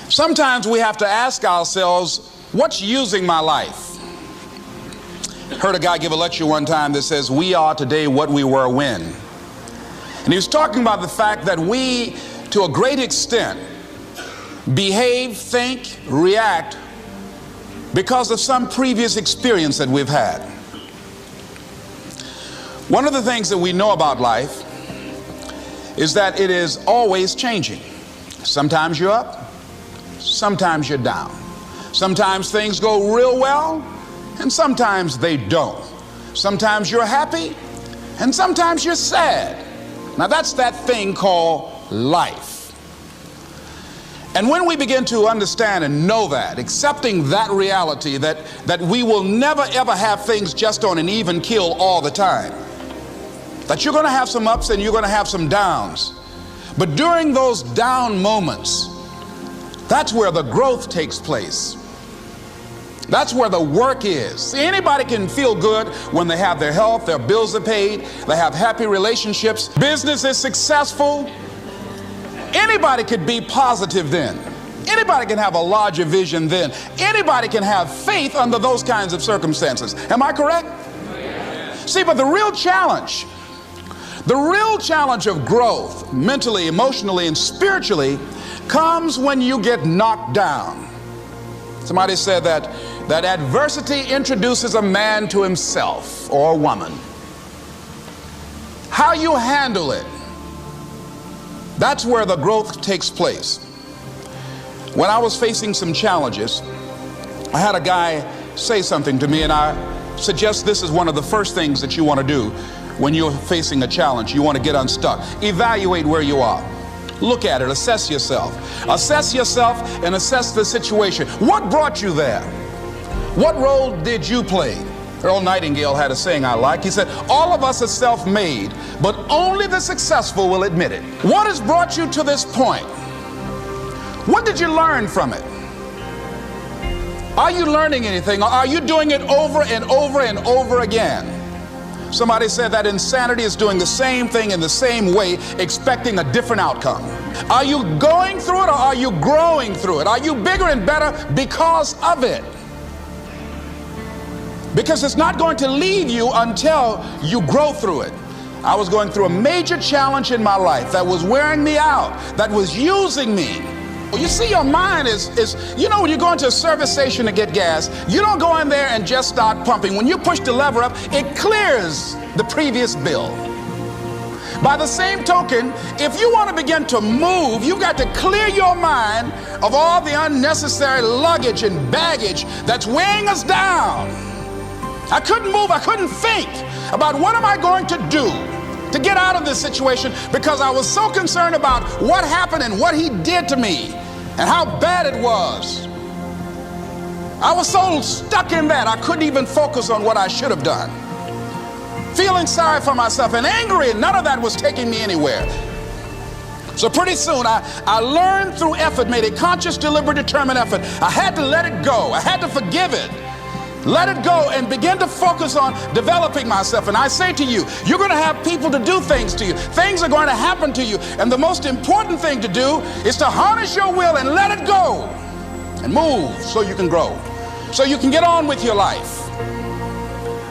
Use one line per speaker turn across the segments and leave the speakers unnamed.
Sometimes we have to ask ourselves, what's using my life? Heard a guy give a lecture one time that says, we are today what we were when. And he was talking about the fact that we, to a great extent, behave, think, react because of some previous experience that we've had. One of the things that we know about life is that it is always changing. Sometimes you're up, sometimes you're down. Sometimes things go real well, and sometimes they don't. Sometimes you're happy, and sometimes you're sad. Now that's that thing called life. And when we begin to understand and know that, accepting that reality that we will never ever have things just on an even keel all the time, that you're going to have some ups and you're going to have some downs, but during those down moments, that's where the growth takes place. That's where the work is. See, anybody can feel good when they have their health, their bills are paid, they have happy relationships, business is successful. Anybody could be positive then. Anybody can have a larger vision then. Anybody can have faith under those kinds of circumstances. Am I correct? See, but the real challenge of growth, mentally, emotionally, and spiritually, comes when you get knocked down. Somebody said that adversity introduces a man to himself or a woman. How you handle it, that's where the growth takes place. When I was facing some challenges, I had a guy say something to me, and I suggest this is one of the first things that you want to do when you're facing a challenge. You want to get unstuck. Evaluate where you are. Look at it, assess yourself. Assess yourself and assess the situation. What brought you there? What role did you play? Earl Nightingale had a saying I like. He said, all of us are self-made, but only the successful will admit it. What has brought you to this point? What did you learn from it? Are you learning anything, or are you doing it over and over and over again? Somebody said that insanity is doing the same thing in the same way, expecting a different outcome. Are you going through it, or are you growing through it? Are you bigger and better because of it? Because it's not going to leave you until you grow through it. I was going through a major challenge in my life that was wearing me out, that was using me. You see, your mind is you know, when you go into a service station to get gas, you don't go in there and just start pumping. When you push the lever up, it clears the previous bill. By the same token, if you want to begin to move, you've got to clear your mind of all the unnecessary luggage and baggage that's weighing us down. I couldn't move, I couldn't think about what am I going to do to get out of this situation, because I was so concerned about what happened and what he did to me and how bad it was. I was so stuck in that I couldn't even focus on what I should have done. Feeling sorry for myself and angry, and none of that was taking me anywhere. So pretty soon I learned through effort, made a conscious, deliberate, determined effort. I had to let it go. I had to forgive it. Let it go and begin to focus on developing myself. And I say to you, you're going to have people to do things to you. Things are going to happen to you. And the most important thing to do is to harness your will and let it go and move so you can grow, so you can get on with your life.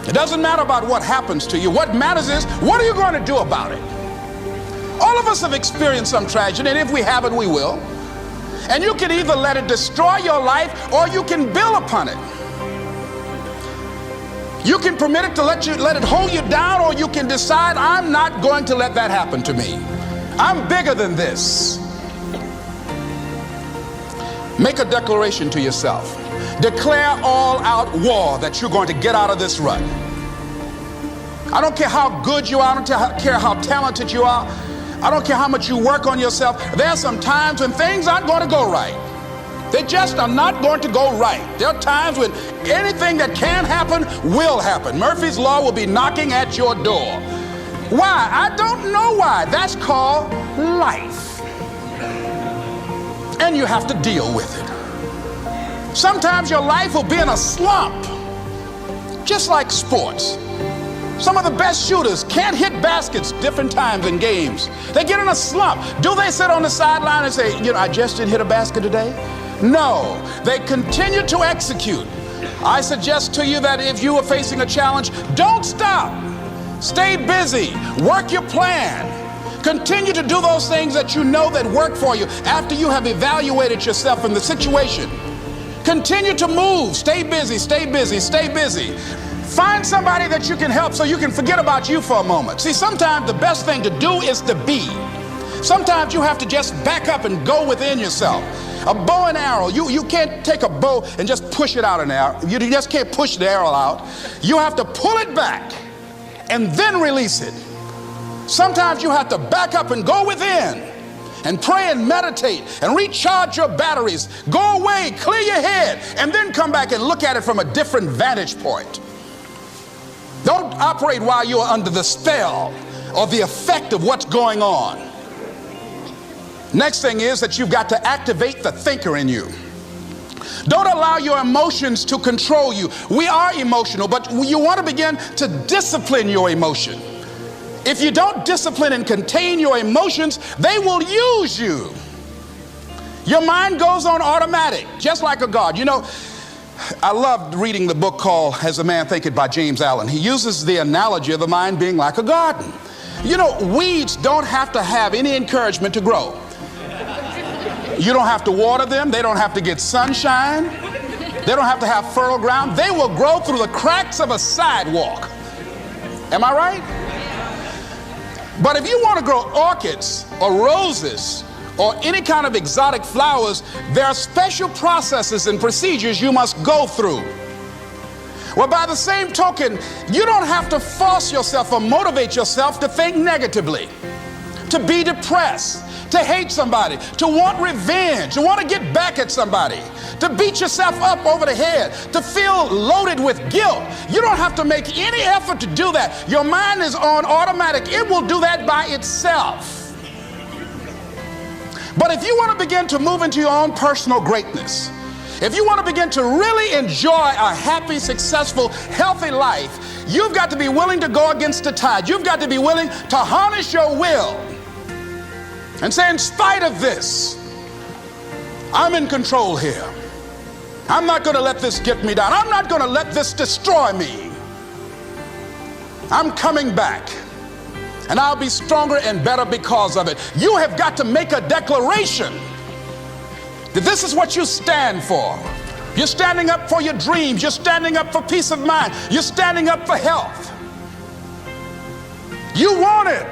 It doesn't matter about what happens to you. What matters is, what are you going to do about it? All of us have experienced some tragedy, and if we haven't, we will. And you can either let it destroy your life, or you can build upon it. You can permit it to let it hold you down, or you can decide, I'm not going to let that happen to me. I'm bigger than this. Make a declaration to yourself. Declare all out war that you're going to get out of this rut. I don't care how good you are. I don't care how talented you are. I don't care how much you work on yourself. There are some times when things aren't going to go right. They just are not going to go right. There are times when anything that can happen will happen. Murphy's Law will be knocking at your door. Why? I don't know why. That's called life. And you have to deal with it. Sometimes your life will be in a slump, just like sports. Some of the best shooters can't hit baskets different times in games. They get in a slump. Do they sit on the sideline and say, you know, I just didn't hit a basket today? No, they continue to execute. I suggest to you that if you are facing a challenge, don't stop. Stay busy. Work your plan. Continue to do those things that you know that work for you after you have evaluated yourself in the situation. Continue to move. Stay busy, stay busy, stay busy. Find somebody that you can help so you can forget about you for a moment. See, sometimes the best thing to do is to be. Sometimes you have to just back up and go within yourself. A bow and arrow, you can't take a bow and just push it out an arrow. You just can't push the arrow out. You have to pull it back and then release it. Sometimes you have to back up and go within and pray and meditate and recharge your batteries. Go away, clear your head, and then come back and look at it from a different vantage point. Don't operate while you're under the spell or the effect of what's going on. Next thing is that you've got to activate the thinker in you. Don't allow your emotions to control you. We are emotional, but you want to begin to discipline your emotion. If you don't discipline and contain your emotions, they will use you. Your mind goes on automatic, just like a guard. You know, I loved reading the book called As a Man Thinketh by James Allen. He uses the analogy of the mind being like a garden. You know, weeds don't have to have any encouragement to grow. You don't have to water them. They don't have to get sunshine. They don't have to have fertile ground. They will grow through the cracks of a sidewalk. Am I right? But if you want to grow orchids or roses or any kind of exotic flowers, there are special processes and procedures you must go through. Well, by the same token, you don't have to force yourself or motivate yourself to think negatively, to be depressed, to hate somebody, to want revenge, to want to get back at somebody, to beat yourself up over the head, to feel loaded with guilt. You don't have to make any effort to do that. Your mind is on automatic. It will do that by itself. But if you want to begin to move into your own personal greatness, if you want to begin to really enjoy a happy, successful, healthy life, you've got to be willing to go against the tide. You've got to be willing to harness your will and say, in spite of this, I'm in control here. I'm not going to let this get me down. I'm not going to let this destroy me. I'm coming back, and I'll be stronger and better because of it. You have got to make a declaration that this is what you stand for. You're standing up for your dreams. You're standing up for peace of mind. You're standing up for health. You want it,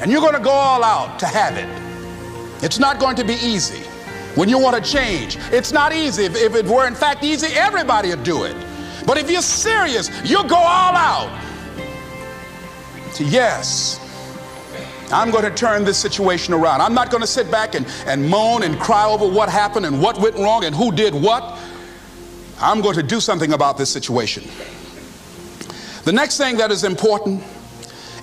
and you're going to go all out to have it. It's not going to be easy. When you want to change, it's not easy. If it were in fact easy, everybody would do it. But if you're serious, you'll go all out. So yes, I'm going to turn this situation around. I'm not going to sit back and moan and cry over what happened and what went wrong and who did what. I'm going to do something about this situation. The next thing that is important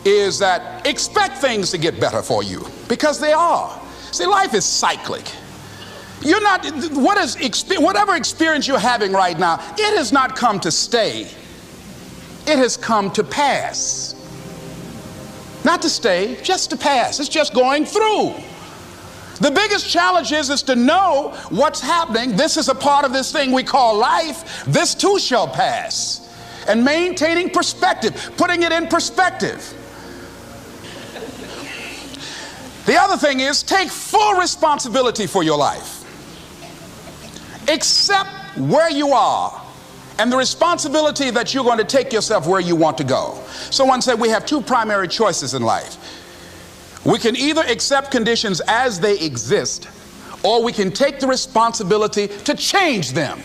is that expect things to get better for you, because they are. See, life is cyclic. You're not, whatever experience you're having right now, it has not come to stay. It has come to pass. Not to stay, just to pass. It's just going through. The biggest challenge is to know what's happening. This is a part of this thing we call life. This too shall pass. And maintaining perspective, putting it in perspective. The other thing is, take full responsibility for your life. Accept where you are and the responsibility that you're going to take yourself where you want to go. Someone said we have two primary choices in life. We can either accept conditions as they exist, or we can take the responsibility to change them.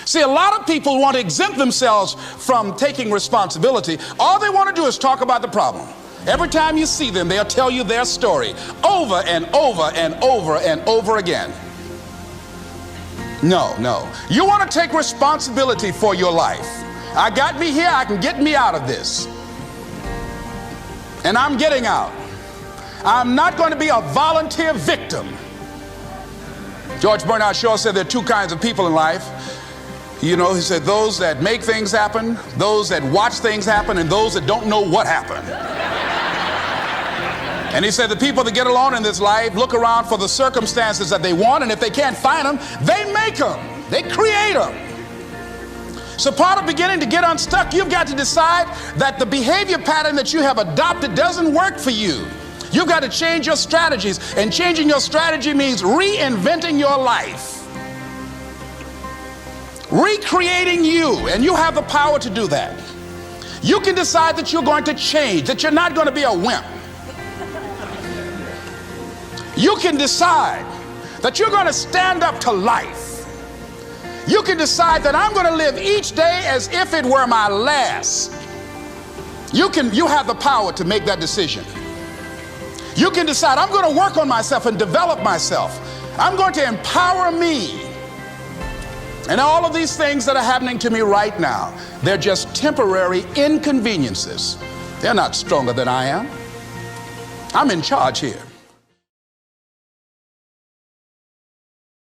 See, a lot of people want to exempt themselves from taking responsibility. All they want to do is talk about the problem. Every time you see them, they'll tell you their story over and over and over and over again. No. You want to take responsibility for your life. I got me here, I can get me out of this. And I'm getting out. I'm not going to be a volunteer victim. George Bernard Shaw said there are two kinds of people in life. You know, he said those that make things happen, those that watch things happen, and those that don't know what happened. And he said the people that get alone in this life look around for the circumstances that they want, and if they can't find them, they make them. They create them. So part of beginning to get unstuck, you've got to decide that the behavior pattern that you have adopted doesn't work for you. You've got to change your strategies, and changing your strategy means reinventing your life, recreating you, and you have the power to do that. You can decide that you're going to change, that you're not going to be a wimp. You can decide that you're going to stand up to life. You can decide that I'm going to live each day as if it were my last. You have the power to make that decision. You can decide I'm going to work on myself and develop myself. I'm going to empower me. And all of these things that are happening to me right now, they're just temporary inconveniences. They're not stronger than I am. I'm in charge here.